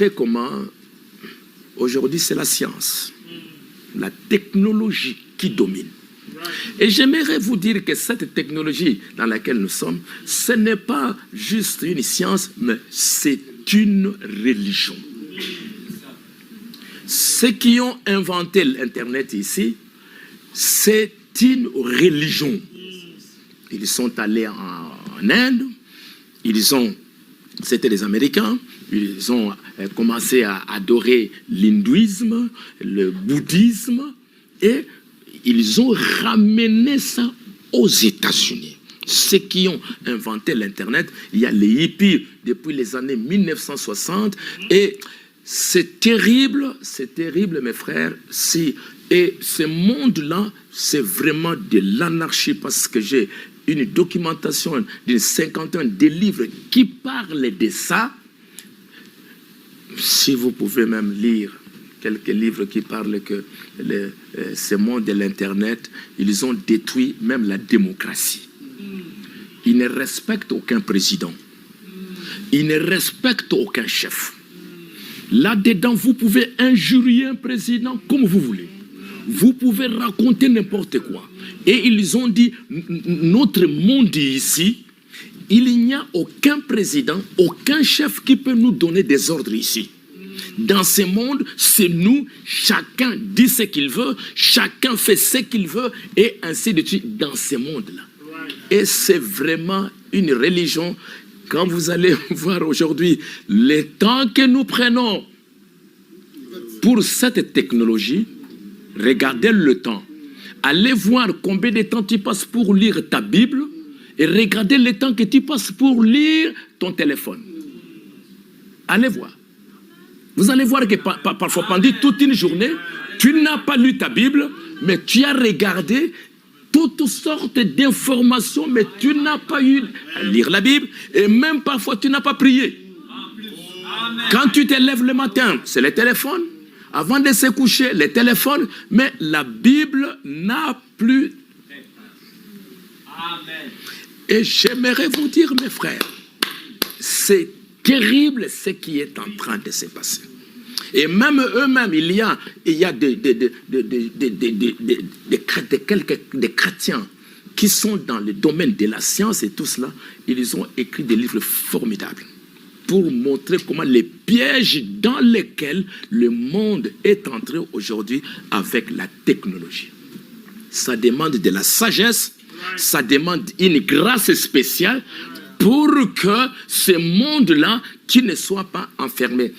montrer comment aujourd'hui c'est la science, la technologie qui domine. Et j'aimerais vous dire que cette technologie dans laquelle nous sommes, ce n'est pas juste une science, mais c'est une religion. Ceux qui ont inventé l'Internet ici, c'est une religion. Ils sont allés en Inde, c'était des Américains, ils ont commencé à adorer l'hindouisme, le bouddhisme, et ils ont ramené ça aux États-Unis. Ceux qui ont inventé l'Internet, il y a les hippies depuis les années 1960, et c'est terrible, mes frères. Et ce monde-là, c'est vraiment de l'anarchie, parce que j'ai une documentation d'une cinquantaine de livres qui parlent de ça. Si vous pouvez même lire quelques livres qui parlent que ce monde de l'Internet, ils ont détruit même la démocratie. Ils ne respectent aucun président. Ils ne respectent aucun chef. Là-dedans, vous pouvez injurier un président comme vous voulez. Vous pouvez raconter n'importe quoi. Et ils ont dit, notre monde ici, il n'y a aucun président, aucun chef qui peut nous donner des ordres ici. Dans ce monde, c'est nous, chacun dit ce qu'il veut, chacun fait ce qu'il veut, et ainsi de suite dans ce monde-là. Et c'est vraiment une religion. Quand vous allez voir aujourd'hui le temps que nous prenons pour cette technologie, regardez le temps. Allez voir combien de temps tu passes pour lire ta Bible et regardez le temps que tu passes pour lire ton téléphone. Allez voir. Vous allez voir que parfois, pendant toute une journée, tu n'as pas lu ta Bible, mais tu as regardé toutes sortes d'informations, mais tu n'as pas eu à lire la Bible, et même parfois tu n'as pas prié. Quand tu te lèves le matin, c'est le téléphone. Avant de se coucher, le téléphone, mais la Bible n'a plus. Et j'aimerais vous dire, mes frères, c'est terrible ce qui est en train de se passer. Et même eux-mêmes, il y a des chrétiens qui sont dans le domaine de la science et tout cela. Ils ont écrit des livres formidables pour montrer comment les pièges dans lesquels le monde est entré aujourd'hui avec la technologie. Ça demande de la sagesse, ça demande une grâce spéciale pour que ce monde-là qui ne soit pas enfermé.